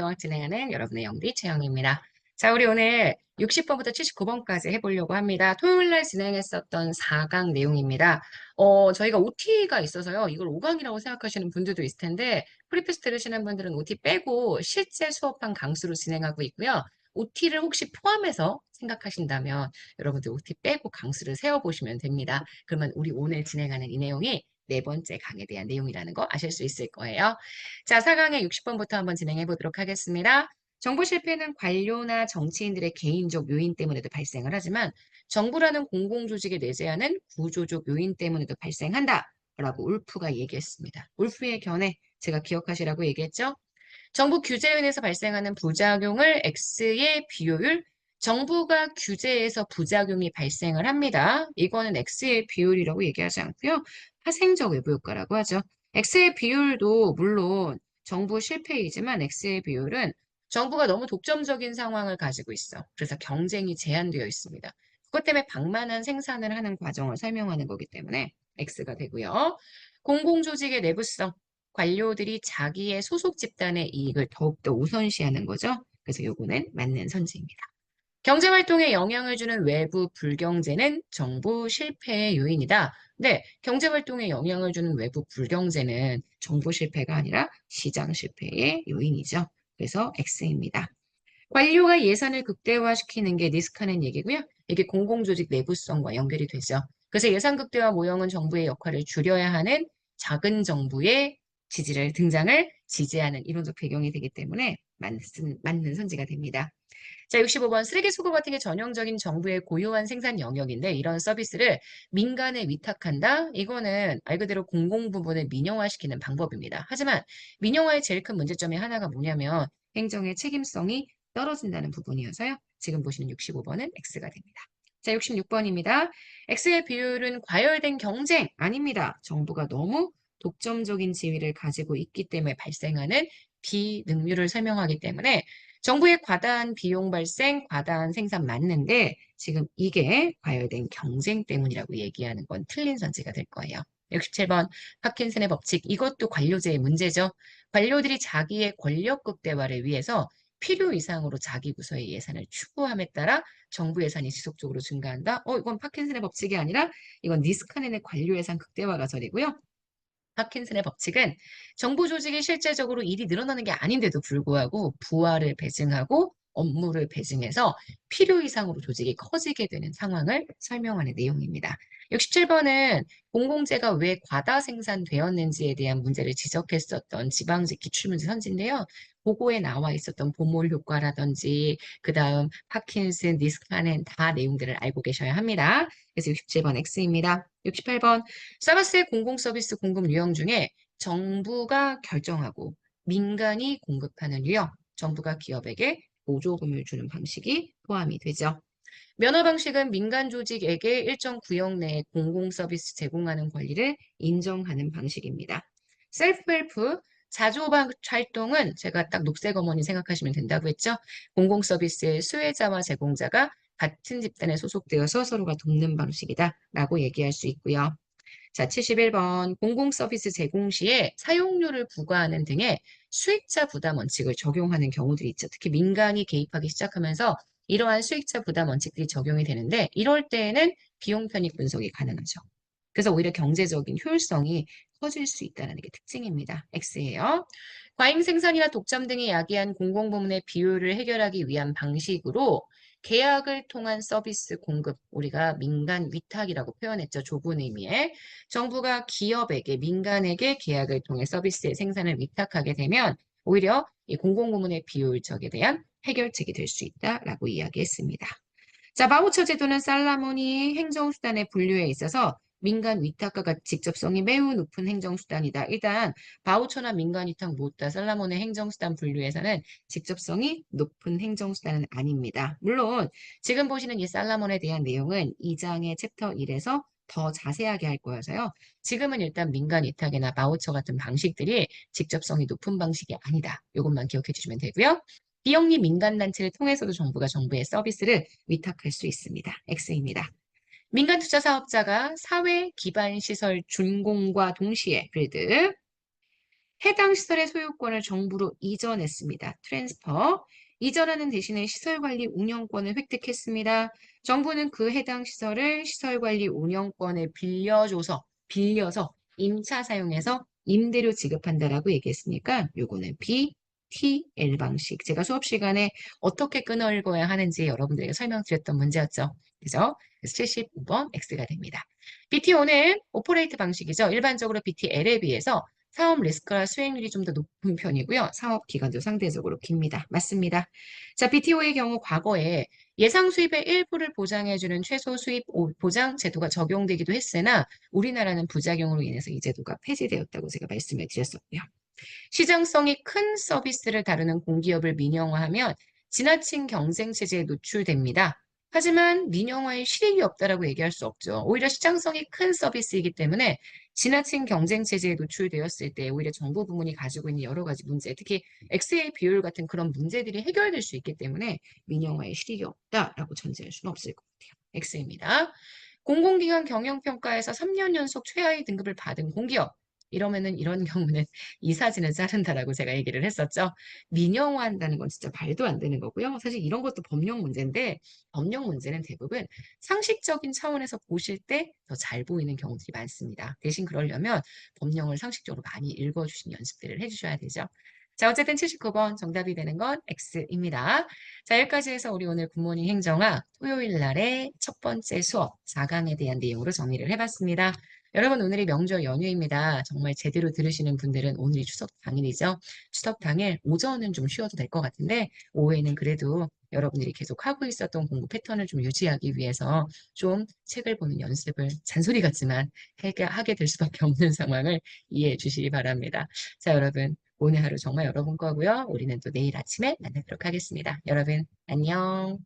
운동학 진행하는 여러분의 영디 최영입니다. 자, 우리 오늘 60번부터 79번까지 해보려고 합니다. 토요일 날 진행했었던 4강 내용입니다. 저희가 OT가 있어서요. 이걸 5강이라고 생각하시는 분들도 있을 텐데, 프리패스 들으시는 분들은 OT 빼고 실제 수업한 강수로 진행하고 있고요. OT를 혹시 포함해서 생각하신다면 여러분들 OT 빼고 강수를 세워보시면 됩니다. 그러면 우리 오늘 진행하는 이 내용이 네 번째 강에 대한 내용이라는 거 아실 수 있을 거예요. 자, 4강의 60번부터 한번 진행해 보도록 하겠습니다. 정부 실패는 관료나 정치인들의 개인적 요인 때문에도 발생을 하지만 정부라는 공공조직에 내재하는 구조적 요인 때문에도 발생한다. 라고 울프가 얘기했습니다. 울프의 견해 제가 기억하시라고 얘기했죠? 정부 규제에 인해서 발생하는 부작용을 X의 비율, 정부가 규제에서 부작용이 발생을 합니다. 이거는 X의 비율이라고 얘기하지 않고요. 파생적 외부 효과라고 하죠. X의 비율도 물론 정부 실패이지만 X의 비율은 정부가 너무 독점적인 상황을 가지고 있어. 그래서 경쟁이 제한되어 있습니다. 그것 때문에 방만한 생산을 하는 과정을 설명하는 거기 때문에 X가 되고요. 공공조직의 내부성, 관료들이 자기의 소속 집단의 이익을 더욱더 우선시하는 거죠. 그래서 요거는 맞는 선지입니다. 경제활동에 영향을 주는 외부 불경제는 정부 실패의 요인이다. 네, 경제활동에 영향을 주는 외부 불경제는 정부 실패가 아니라 시장 실패의 요인이죠. 그래서 X입니다. 관료가 예산을 극대화시키는 게 리스크하는 얘기고요. 이게 공공조직 내부성과 연결이 되죠. 그래서 예산 극대화 모형은 정부의 역할을 줄여야 하는 작은 정부의 등장을 지지하는 이론적 배경이 되기 때문에 맞는 선지가 됩니다. 자, 65번 쓰레기 수거 같은 게 전형적인 정부의 고유한 생산 영역인데 이런 서비스를 민간에 위탁한다? 이거는 말 그대로 공공 부분을 민영화시키는 방법입니다. 하지만 민영화의 제일 큰 문제점이 하나가 뭐냐면 행정의 책임성이 떨어진다는 부분이어서요. 지금 보시는 65번은 X가 됩니다. 자, 66번입니다. X의 비율은 과열된 경쟁 아닙니다. 정부가 너무 독점적인 지위를 가지고 있기 때문에 발생하는 비능률을 설명하기 때문에 정부의 과다한 비용 발생, 과다한 생산 맞는데 지금 이게 과열된 경쟁 때문이라고 얘기하는 건 틀린 선지가 될 거예요. 67번 파킨슨의 법칙 이것도 관료제의 문제죠. 관료들이 자기의 권력 극대화를 위해서 필요 이상으로 자기 부서의 예산을 추구함에 따라 정부 예산이 지속적으로 증가한다. 이건 파킨슨의 법칙이 아니라 이건 니스카넨의 관료 예산 극대화 가설이고요. 파킨슨의 법칙은 정부 조직이 실제적으로 일이 늘어나는 게 아닌데도 불구하고 부하를 배증하고 업무를 배증해서 필요 이상으로 조직이 커지게 되는 상황을 설명하는 내용입니다. 67번은 공공재가 왜 과다 생산되었는지에 대한 문제를 지적했었던 지방직 기출문제 선지인데요. 보고에 나와 있었던 보몰 효과라든지 그 다음 파킨슨, 니스카넨 다 내용들을 알고 계셔야 합니다. 그래서 67번 X입니다. 68번 서비스의 공공서비스 공급 유형 중에 정부가 결정하고 민간이 공급하는 유형, 정부가 기업에게 보조금을 주는 방식이 포함이 되죠. 면허 방식은 민간 조직에게 일정 구역 내에 공공서비스 제공하는 권리를 인정하는 방식입니다. 셀프-헬프, 자조반 활동은 제가 딱 녹색 어머니 생각하시면 된다고 했죠. 공공서비스의 수혜자와 제공자가 같은 집단에 소속되어서 서로가 돕는 방식이다라고 얘기할 수 있고요. 자, 71번 공공서비스 제공 시에 사용료를 부과하는 등의 수익자 부담 원칙을 적용하는 경우들이 있죠. 특히 민간이 개입하기 시작하면서 이러한 수익자 부담 원칙들이 적용이 되는데 이럴 때에는 비용 편익 분석이 가능하죠. 그래서 오히려 경제적인 효율성이 커질 수 있다는 게 특징입니다. X예요. 과잉 생산이나 독점 등이 야기한 공공부문의 비율을 해결하기 위한 방식으로 계약을 통한 서비스 공급, 우리가 민간 위탁이라고 표현했죠. 좁은 의미의. 정부가 기업에게, 민간에게 계약을 통해 서비스의 생산을 위탁하게 되면 오히려 이 공공부문의 비효율적에 대한 해결책이 될 수 있다라고 이야기했습니다. 자, 바우처 제도는 살라모니 행정수단의 분류에 있어서 민간 위탁과 직접성이 매우 높은 행정수단이다. 일단 바우처나 민간 위탁 모두 다 살라몬의 행정수단 분류에서는 직접성이 높은 행정수단은 아닙니다. 물론 지금 보시는 이 살라몬에 대한 내용은 2장의 챕터 1에서 더 자세하게 할 거여서요. 지금은 일단 민간 위탁이나 바우처 같은 방식들이 직접성이 높은 방식이 아니다. 이것만 기억해 주시면 되고요. 비영리 민간단체를 통해서도 정부가 정부의 서비스를 위탁할 수 있습니다. X입니다. 민간 투자 사업자가 사회 기반 시설 준공과 동시에 빌드 해당 시설의 소유권을 정부로 이전했습니다. 트랜스퍼. 이전하는 대신에 시설관리 운영권을 획득했습니다. 정부는 그 해당 시설을 시설관리 운영권을 빌려서 임차 사용해서 임대료 지급한다라고 얘기했으니까 요거는 B, T, L 방식. 제가 수업 시간에 어떻게 끊어 읽어야 하는지 여러분들에게 설명드렸던 문제였죠. 그죠? 그래서 75번 X가 됩니다. BTO는 오퍼레이트 방식이죠. 일반적으로 BTL에 비해서 사업 리스크와 수익률이 좀 더 높은 편이고요. 사업 기간도 상대적으로 깁니다. 맞습니다. 자, BTO의 경우 과거에 예상 수입의 일부를 보장해주는 최소 수입 보장 제도가 적용되기도 했으나 우리나라는 부작용으로 인해서 이 제도가 폐지되었다고 제가 말씀을 드렸었고요. 시장성이 큰 서비스를 다루는 공기업을 민영화하면 지나친 경쟁 체제에 노출됩니다. 하지만 민영화에 실익이 없다라고 얘기할 수 없죠. 오히려 시장성이 큰 서비스이기 때문에 지나친 경쟁 체제에 노출되었을 때 오히려 정부 부문이 가지고 있는 여러 가지 문제, 특히 XA 비율 같은 그런 문제들이 해결될 수 있기 때문에 민영화에 실익이 없다라고 전제할 수는 없을 것 같아요. X입니다. 공공기관 경영평가에서 3년 연속 최하위 등급을 받은 공기업. 이러면은 이런 경우는 이 사진을 자른다라고 제가 얘기를 했었죠. 민영화한다는 건 진짜 말도 안 되는 거고요. 사실 이런 것도 법령 문제인데 법령 문제는 대부분 상식적인 차원에서 보실 때 더 잘 보이는 경우들이 많습니다. 대신 그러려면 법령을 상식적으로 많이 읽어주신 연습들을 해주셔야 되죠. 자, 어쨌든 79번 정답이 되는 건 X입니다. 자, 여기까지 해서 우리 오늘 굿모닝 행정아 토요일 날의 첫 번째 수업 4강에 대한 내용으로 정리를 해봤습니다. 여러분 오늘이 명절 연휴입니다. 정말 제대로 들으시는 분들은 오늘이 추석 당일이죠. 추석 당일 오전은 좀 쉬어도 될 것 같은데 오후에는 그래도 여러분들이 계속 하고 있었던 공부 패턴을 좀 유지하기 위해서 좀 책을 보는 연습을 잔소리 같지만 하게 될 수밖에 없는 상황을 이해해 주시기 바랍니다. 자, 여러분 오늘 하루 정말 여러분 거고요. 우리는 또 내일 아침에 만나도록 하겠습니다. 여러분 안녕.